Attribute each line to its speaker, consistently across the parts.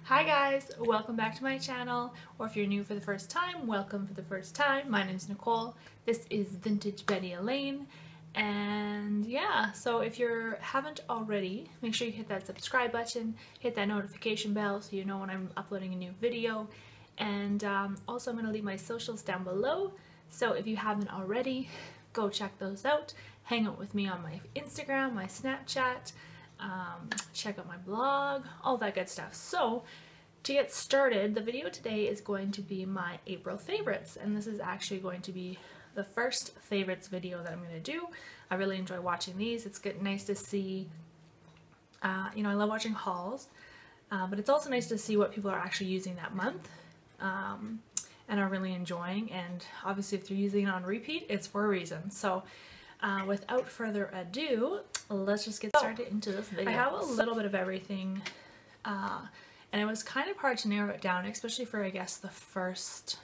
Speaker 1: Hi guys, welcome back to my channel, or if you're new for the first time, welcome for the first time. My name's Nicole. This is Vintage Betty Elaine, and yeah, so if you haven't already, make sure you hit that subscribe button, hit that notification bell so you know when I'm uploading a new video, and also I'm going to leave my socials down below, so if you haven't already, go check those out. Hang out with me on my Instagram, my Snapchat, check out my blog, all that good stuff. So to get started, the video today is going to be my April favorites, and this is actually going to be the first favorites video that I'm going to do. I really enjoy watching these. It's nice to see, you know, I love watching hauls, but it's also nice to see what people are actually using that month and are really enjoying, and obviously if they're using it on repeat, it's for a reason. So without further ado, let's just get started into this video. I have a little bit of everything, and it was kind of hard to narrow it down, especially for, I guess, the first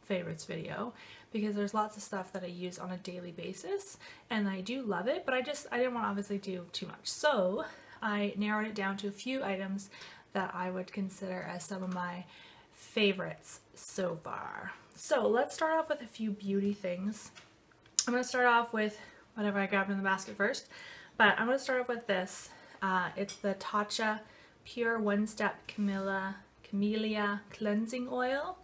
Speaker 1: favorites video, because there's lots of stuff that I use on a daily basis, and I do love it, but I didn't want to obviously do too much. So I narrowed it down to a few items that I would consider as some of my favorites so far. So let's start off with a few beauty things. I'm going to start off with whatever I grabbed in the basket first, but I'm going to start off with this. It's the Tatcha Pure One Step Camellia Cleansing Oil.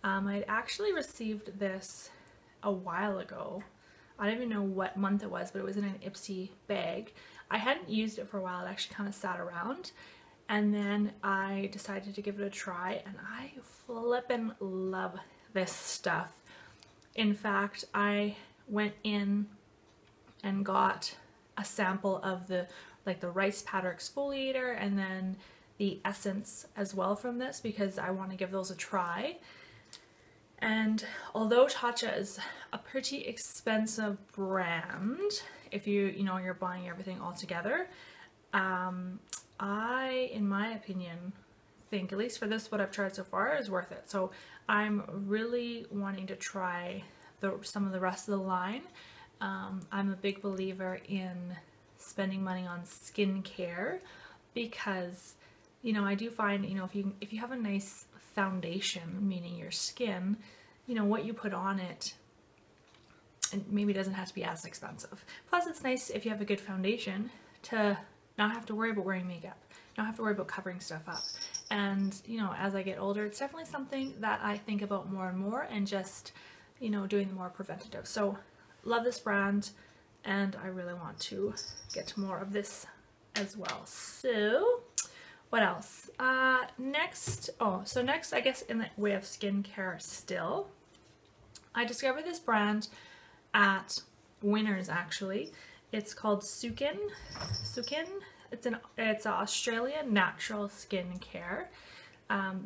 Speaker 1: I'd actually received this a while ago. I don't even know what month it was, but it was in an Ipsy bag. I hadn't used it for a while. It actually kind of sat around, and then I decided to give it a try, and I flippin' love this stuff. In fact, I went in and got a sample of the rice powder exfoliator and then the essence as well from this, because I want to give those a try. And although Tatcha is a pretty expensive brand, if you're buying everything all together, I, in my opinion, think, at least for this, what I've tried so far, is worth it. So I'm really wanting to try some of the rest of the line. I'm a big believer in spending money on skincare, because I do find, if you have a nice foundation, meaning your skin, what you put on it, and maybe doesn't have to be as expensive. Plus it's nice if you have a good foundation to not have to worry about wearing makeup, not have to worry about covering stuff up. And as I get older, it's definitely something that I think about more and more, and just doing the more preventative. So love this brand, and I really want to get more of this as well. So what else? Next, I guess in the way of skincare still, I discovered this brand at Winners actually. It's called Sukin. It's an Australian natural skincare.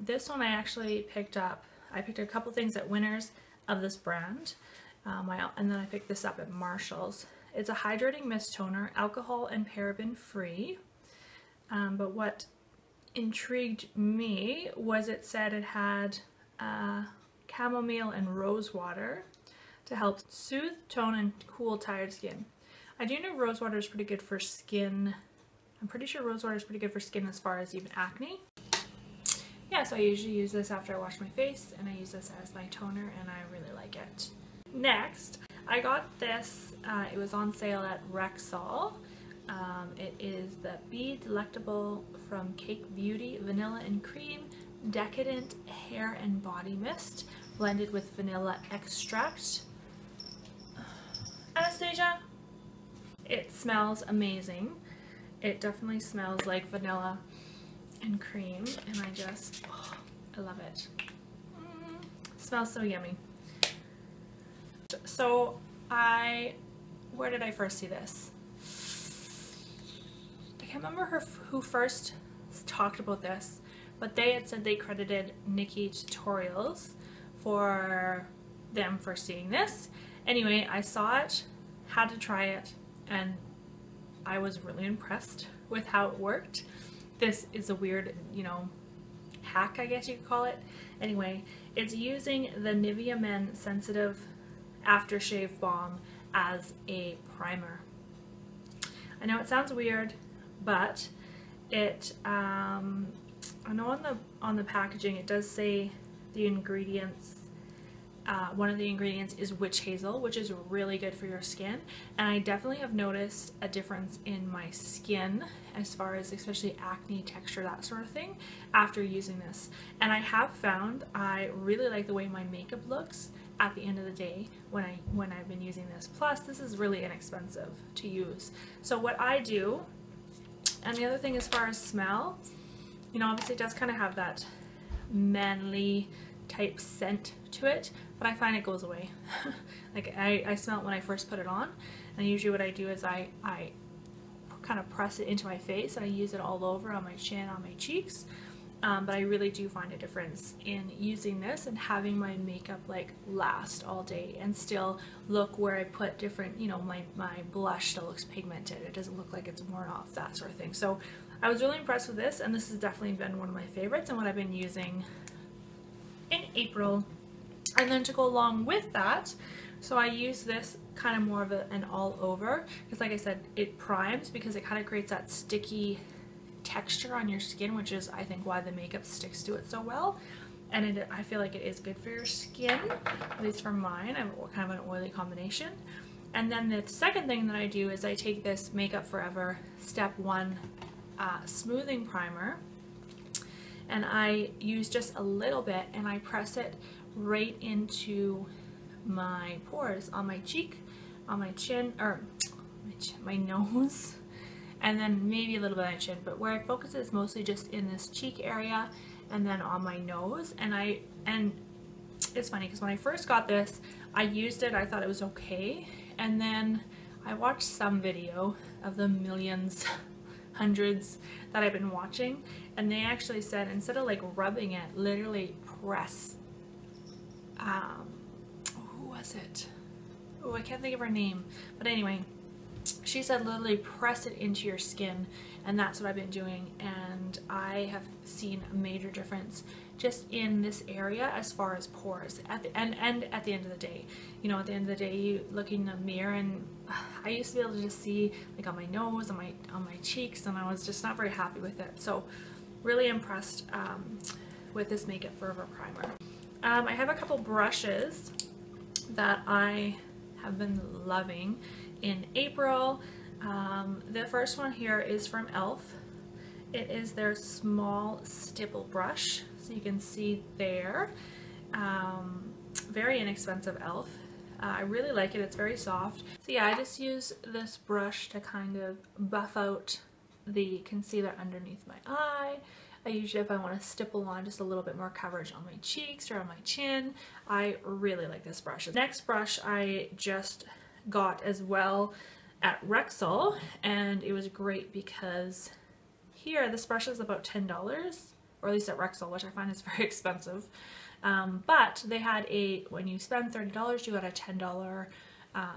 Speaker 1: This one I actually picked up. I picked a couple things at Winners of this brand, and then I picked this up at Marshall's. It's a hydrating mist toner, alcohol and paraben free, but what intrigued me was it said it had chamomile and rose water to help soothe, tone, and cool tired skin. I do know rose water is pretty good for skin. I'm pretty sure rose water is pretty good for skin as far as even acne. Yeah, so I usually use this after I wash my face, and I use this as my toner, and I really like it. Next, I got this, it was on sale at Rexall. It is the Be Delectable from Cake Beauty Vanilla and Cream Decadent Hair and Body Mist, blended with vanilla extract. Anastasia! It smells amazing. It definitely smells like vanilla and cream, and I love it. It smells so yummy. So where did I first see this? I can't remember who first talked about this, but they had said they credited Nikki Tutorials for them for seeing this. Anyway, I saw it, had to try it, and I was really impressed with how it worked. This is a weird, hack, I guess you could call it. Anyway, it's using the Nivea Men Sensitive Aftershave Balm as a primer. I know it sounds weird, but it I know on the packaging it does say the ingredients. One of the ingredients is witch hazel, which is really good for your skin, and I definitely have noticed a difference in my skin as far as especially acne, texture, that sort of thing after using this. And I have found I really like the way my makeup looks at the end of the day when I've been using this. Plus, this is really inexpensive to use. So what I do, and the other thing as far as smell, you know, obviously it does kind of have that manly type scent to it, but I find it goes away. Like I smell it when I first put it on, and usually what I do is I kind of press it into my face and I use it all over on my chin, on my cheeks. But I really do find a difference in using this and having my makeup like last all day and still look where I put different, you know, my blush still looks pigmented. It doesn't look like it's worn off, that sort of thing. So I was really impressed with this, and this has definitely been one of my favorites and what I've been using in April. And then to go along with that, so I use this kind of more of an all over, because like I said, it primes because it kind of creates that sticky texture on your skin, which is I think why the makeup sticks to it so well. And I feel like it is good for your skin, at least for mine. I'm kind of an oily combination. And then the second thing that I do is I take this Makeup Forever Step 1 smoothing primer, and I use just a little bit and I press it right into my pores on my cheek, on my chin, or my nose, and then maybe a little bit on my chin, but where I focus is mostly just in this cheek area and then on my nose. And it's funny because when I first got this, I used it, I thought it was okay, and then I watched some video of the millions, hundreds that I've been watching, and they actually said instead of like rubbing it, literally press, who was it? Oh, I can't think of her name, but anyway, she said literally press it into your skin, and that's what I've been doing, and I have seen a major difference just in this area as far as pores at the end, and at the end of the day. You know, at the end of the day, you look in the mirror, and I used to be able to just see like on my nose, on my cheeks, and I was just not very happy with it. So really impressed with this Makeup Forever primer. I have a couple brushes that I have been loving in April. The first one here is from e.l.f. It is their small stipple brush, so you can see there. Very inexpensive e.l.f. I really like it, it's very soft. So yeah, I just use this brush to kind of buff out the concealer underneath my eye. I usually, if I want to stipple on just a little bit more coverage on my cheeks or on my chin, I really like this brush. The next brush I just got as well at xoxo, and it was great because here this brush is about $10, or at least at xoxo, which I find is very expensive. But they had when you spend $30, you got a $10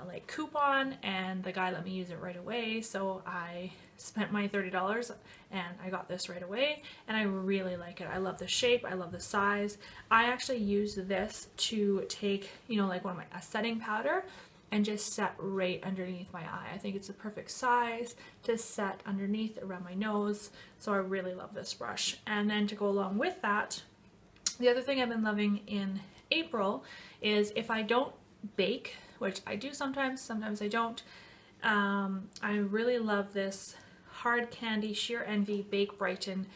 Speaker 1: like coupon, and the guy let me use it right away, so I spent my $30 and I got this right away, and I really like it. I love the shape, I love the size. I actually use this to take, you know, like a setting powder and just set right underneath my eye. I think it's the perfect size to set underneath around my nose, so I really love this brush. And then to go along with that, the other thing I've been loving in April is if I don't bake, which I do sometimes I don't, I really love this Hard Candy Sheer Envy Bake Brighten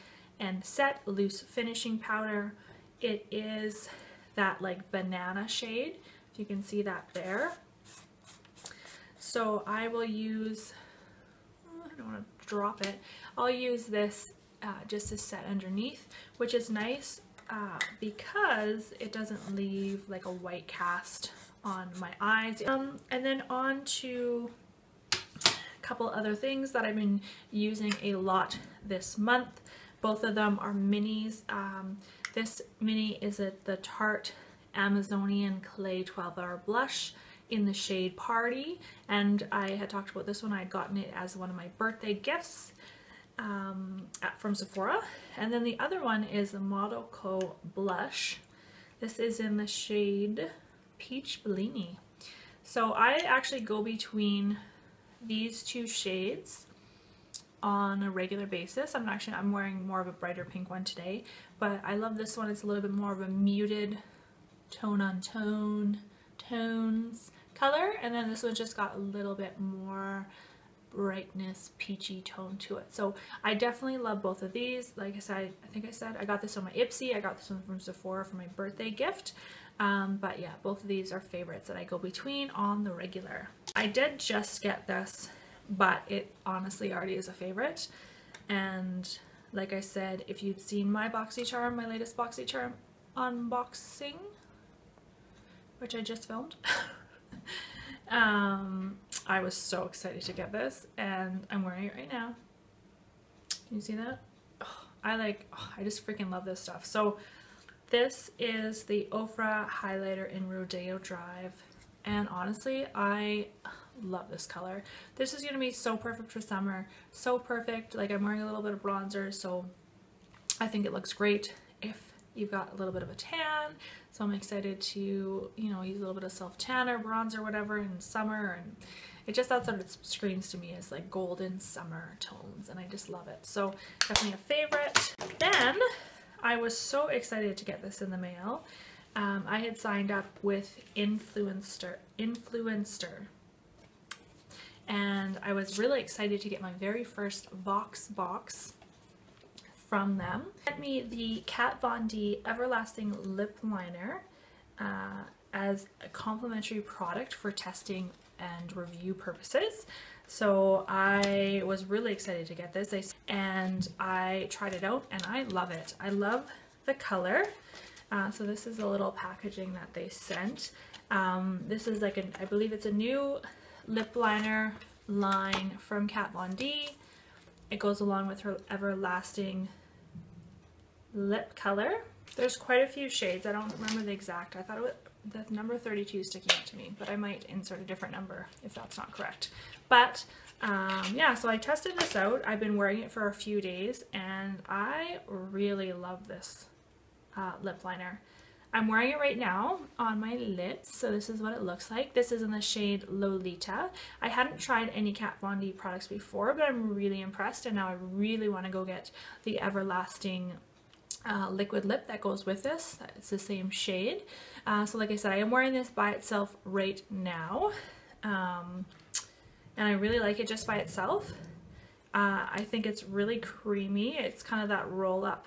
Speaker 1: and Set Loose Finishing Powder. It is that like banana shade, if you can see that there. So I will use, I don't want to drop it, I'll use this just to set underneath, which is nice because it doesn't leave like a white cast on my eyes. And then on to a couple other things that I've been using a lot this month. Both of them are minis. This mini is the Tarte Amazonian Clay 12-Hour Blush in the shade Party, and I had talked about this one. I had gotten it as one of my birthday gifts from Sephora. And then the other one is the Model Co blush. This is in the shade Peach Bellini. So I actually go between these two shades on a regular basis. I'm wearing more of a brighter pink one today, but I love this one. It's a little bit more of a muted tone on tone tones color, and then this one just got a little bit more brightness, peachy tone to it. So I definitely love both of these. Like I said, I got this on my Ipsy. I got this one from Sephora for my birthday gift. But yeah, both of these are favorites that I go between on the regular. I did just get this, but it honestly already is a favorite. And like I said, if you'd seen my BoxyCharm, my latest BoxyCharm unboxing, which I just filmed, I was so excited to get this, and I'm wearing it right now. Can you see that? Oh, I just freaking love this stuff. So this is the Ofra highlighter in Rodeo Drive, and honestly, I love this color. This is gonna be so perfect for summer. So perfect. Like, I'm wearing a little bit of bronzer, so I think it looks great if you've got a little bit of a tan. So I'm excited to, you know, use a little bit of self tan or bronzer, whatever, in summer, and that's what it screams to me, is like golden summer tones, and I just love it. So definitely a favorite. Then I was so excited to get this in the mail. I had signed up with Influenster, and I was really excited to get my very first Vox box from them. They sent me the Kat Von D Everlasting Lip Liner as a complimentary product for testing and review purposes. So I was really excited to get this, and I tried it out and I love it. I love the color. So this is a little packaging that they sent. This is like I believe it's a new lip liner line from Kat Von D. It goes along with her Everlasting lip color. There's quite a few shades. I don't remember the exact. I thought it was the number 32 is sticking out to me, but I might insert a different number if that's not correct. But yeah, so I tested this out. I've been wearing it for a few days, and I really love this lip liner. I'm wearing it right now on my lips, so this is what it looks like. This is in the shade Lolita. I hadn't tried any Kat Von D products before, but I'm really impressed, and now I really want to go get the Everlasting liquid lip that goes with this. It's the same shade. So like I said, I am wearing this by itself right now, and I really like it just by itself. I think it's really creamy. It's kind of that roll up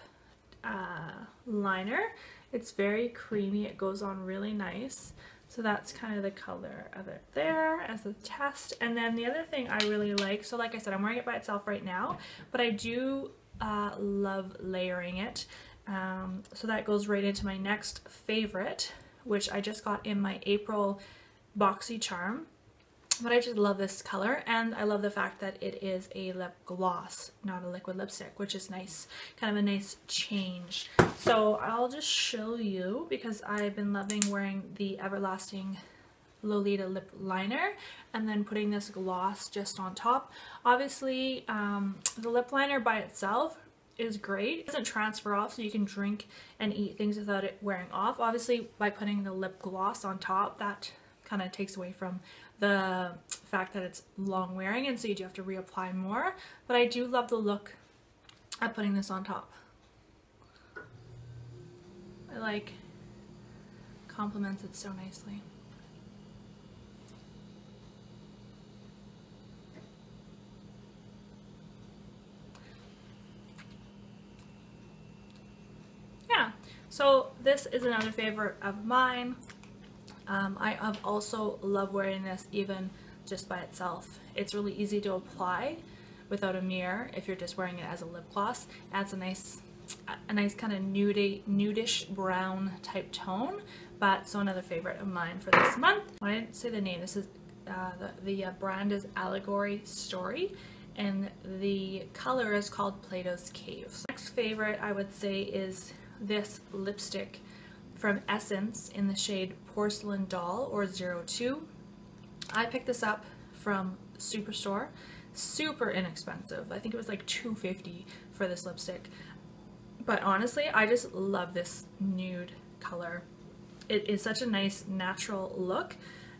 Speaker 1: liner. It's very creamy. It goes on really nice. So that's kind of the color of it there as a test. And then the other thing I really like, so like I said, I'm wearing it by itself right now, but I do love layering it. So that goes right into my next favorite, which I just got in my April BoxyCharm. But I just love this color, and I love the fact that it is a lip gloss, not a liquid lipstick, which is nice, kind of a nice change. So I'll just show you, because I've been loving wearing the Everlasting Lolita lip liner and then putting this gloss just on top. Obviously, the lip liner by itself is great. It doesn't transfer off, so you can drink and eat things without it wearing off. Obviously, by putting the lip gloss on top, that kind of takes away from the fact that it's long wearing, and so you do have to reapply more. But I do love the look of putting this on top. I like complements it so nicely. Yeah, so this is another favorite of mine. I also love wearing this even just by itself. It's really easy to apply without a mirror if you're just wearing it as a lip gloss. Adds a nice kind of nudish brown type tone. But so another favorite of mine for this month. I didn't say the name. This is the brand is Allegory Story, and the color is called Plato's Cave. Next favorite I would say is this lipstick from Essence in the shade Porcelain Doll, or 02. I picked this up from Superstore. Super inexpensive. I think it was like $2.50 for this lipstick. But honestly, I just love this nude color. It is such a nice natural look.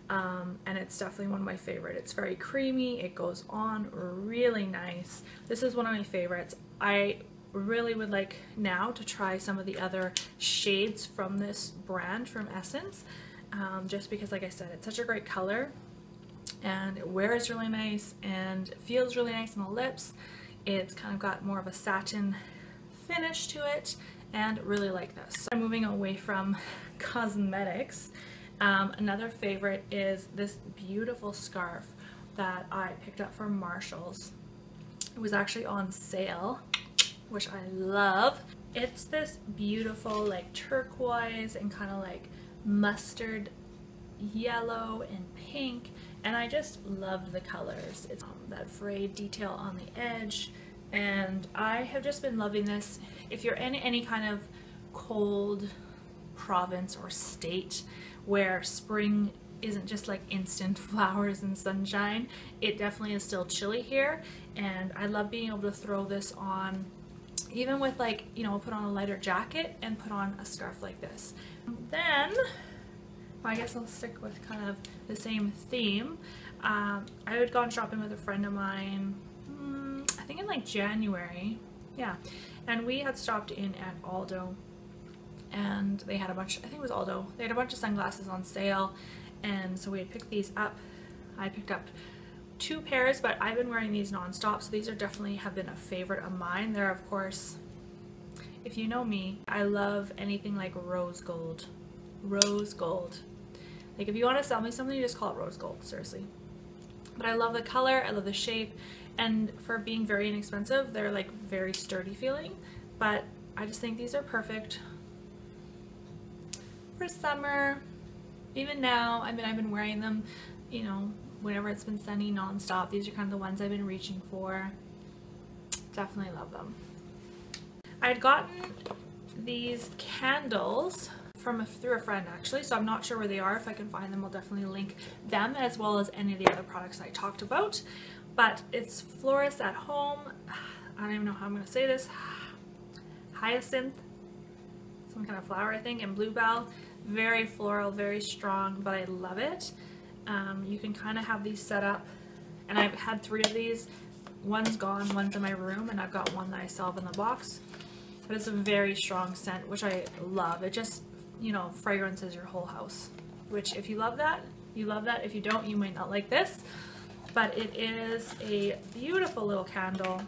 Speaker 1: and it's definitely one of my favorite. It's very creamy, it goes on really nice. This is one of my favorites. I really would like now to try some of the other shades from this brand, from Essence, just because, like I said, it's such a great color and it wears really nice and feels really nice on the lips. It's kind of got more of a satin finish to it, and really like this. So I'm moving away from cosmetics. Another favorite is this beautiful scarf that I picked up from Marshall's. It was actually on sale, which I love. It's this beautiful like turquoise and kind of like mustard yellow and pink, and I just love the colors. It's that frayed detail on the edge, and I have just been loving this. If you're in any kind of cold province or state where spring isn't just like instant flowers and sunshine, it definitely is still chilly here, and I love being able to throw this on even with, like, you know, put on a lighter jacket and put on a scarf like this. Then I guess I'll stick with kind of the same theme. I had gone shopping with a friend of mine, I think in like January, yeah, and we had stopped in at Aldo, and they had a bunch, I think it was Aldo, they had a bunch of sunglasses on sale, and so we had picked these up. I picked up 2 pairs, but I've been wearing these non-stop, so these are definitely have been a favorite of mine. They're, of course, if you know me, I love anything like rose gold. Rose gold. Like, if you want to sell me something, you just call it rose gold, seriously. But I love the color, I love the shape, and for being very inexpensive, they're like very sturdy feeling, but I just think these are perfect for summer. Even now, I mean, I've been wearing them, you know, whenever it's been sunny non-stop. These are kind of the ones I've been reaching for. Definitely love them. I had gotten these candles through a friend, actually, so I'm not sure where they are. If I can find them, I'll definitely link them, as well as any of the other products I talked about. But it's Florist at Home. I don't even know how I'm going to say this. Hyacinth, some kind of flower, I think, and Bluebell. Very floral, very strong, but I love it. You can kind of have these set up, and I've had 3 of these. One's gone, one's in my room, and I've got one that I still have in the box. But it's a very strong scent, which I love. It just, you know, fragrances your whole house, which if you love that, you love that. If you don't, you might not like this. But it is a beautiful little candle.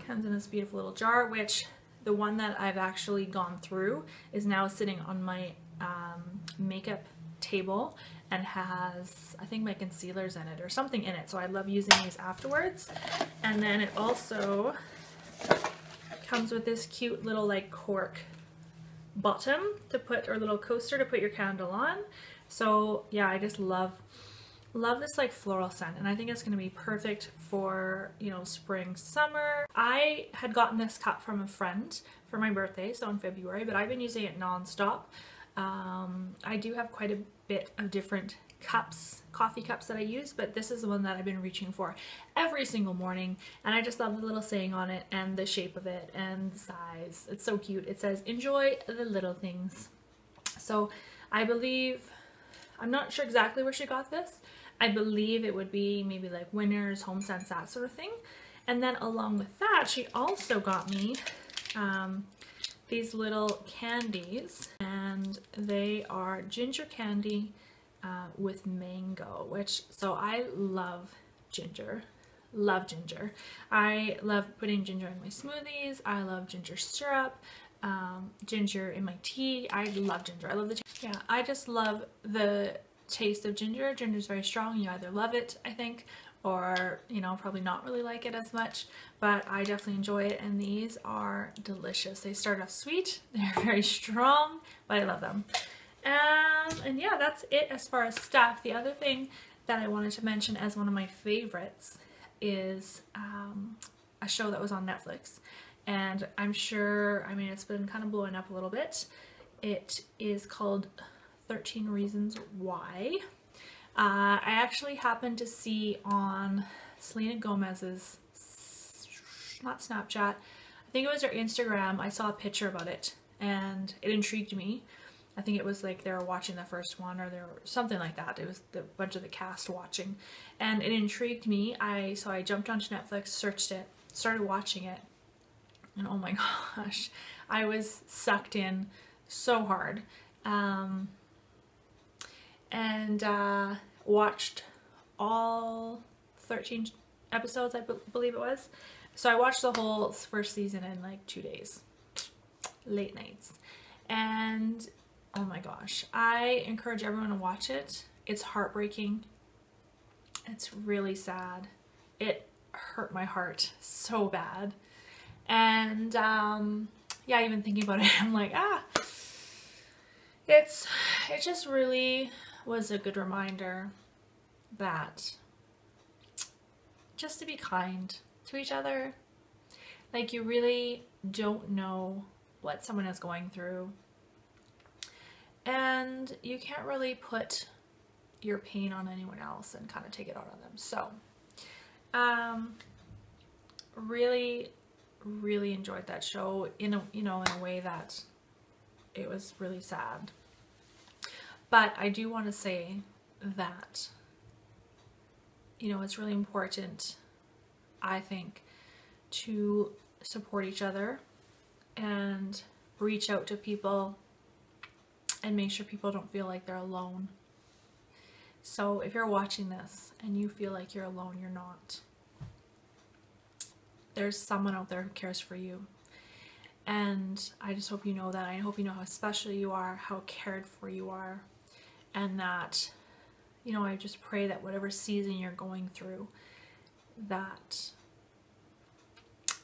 Speaker 1: Comes in this beautiful little jar, which the one that I've actually gone through is now sitting on my makeup table and has, I think, my concealers in it or something in it, so I love using these afterwards. And then it also comes with this cute little like cork bottom to put, or little coaster to put your candle on. So yeah, I just love this like floral scent, and I think it's going to be perfect for, you know, spring, summer. I had gotten this cup from a friend for my birthday, so in February, but I've been using it non-stop. I do have quite a bit of different cups, coffee cups that I use, but this is the one that I've been reaching for every single morning, and I just love the little saying on it and the shape of it and the size. It's so cute. It says, "Enjoy the little things." So I believe, I'm not sure exactly where she got this. I believe it would be maybe like Winners, Home Sense, that sort of thing. And then along with that, she also got me these little candies, and they are ginger candy with mango, which, so I love ginger. Love ginger. I love putting ginger in my smoothies. I love ginger syrup, ginger in my tea. I love ginger. I love the taste. Yeah, I just love the taste of ginger. Ginger is very strong. You either love it, I think, or, you know, probably not really like it as much, but I definitely enjoy it, and these are delicious. They start off sweet, they're very strong, but I love them. And yeah, that's it as far as stuff. The other thing that I wanted to mention as one of my favorites is a show that was on Netflix, and I'm sure, I mean, it's been kind of blowing up a little bit. It is called 13 Reasons Why. I actually happened to see on Selena Gomez's, not Snapchat, I think it was her Instagram, I saw a picture about it and it intrigued me. I think it was like they were watching the first one, or they were something like that. It was the bunch of the cast watching, and it intrigued me. So I jumped onto Netflix, searched it, started watching it, and oh my gosh, I was sucked in so hard. Watched all 13 episodes, I believe it was. So I watched the whole first season in like 2 days, late nights, and oh my gosh, I encourage everyone to watch it. It's heartbreaking. It's really sad. It hurt my heart so bad. And yeah, even thinking about it, I'm like, it just really was a good reminder that just to be kind to each other. Like, you really don't know what someone is going through, and you can't really put your pain on anyone else and kind of take it out on them. So really enjoyed that show in a way that it was really sad. But I do want to say that, it's really important, I think, to support each other and reach out to people and make sure people don't feel like they're alone. So if you're watching this and you feel like you're alone, you're not. There's someone out there who cares for you. And I just hope you know that. I hope you know how special you are, how cared for you are, and that, I just pray that whatever season you're going through, that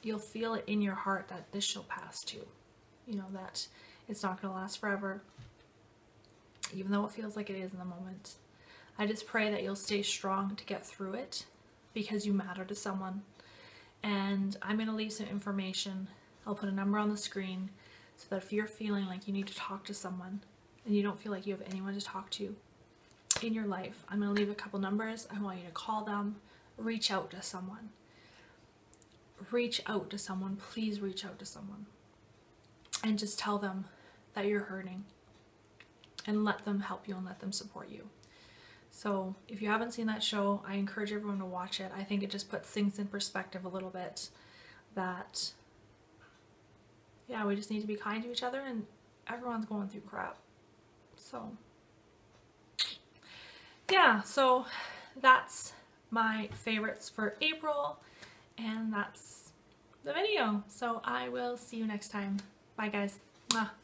Speaker 1: you'll feel it in your heart that this shall pass too. That it's not going to last forever, even though it feels like it is in the moment. I just pray that you'll stay strong to get through it, because you matter to someone. And I'm going to leave some information. I'll put a number on the screen so that if you're feeling like you need to talk to someone and you don't feel like you have anyone to talk to in your life, I'm going to leave a couple numbers. I want you to call them, reach out to someone. Reach out to someone. Please reach out to someone. And just tell them that you're hurting, and let them help you and let them support you. So if you haven't seen that show, I encourage everyone to watch it. I think it just puts things in perspective a little bit, that yeah, we just need to be kind to each other, and everyone's going through crap. So yeah, so that's my favorites for April, and that's the video. So I will see you next time. Bye guys. Mwah.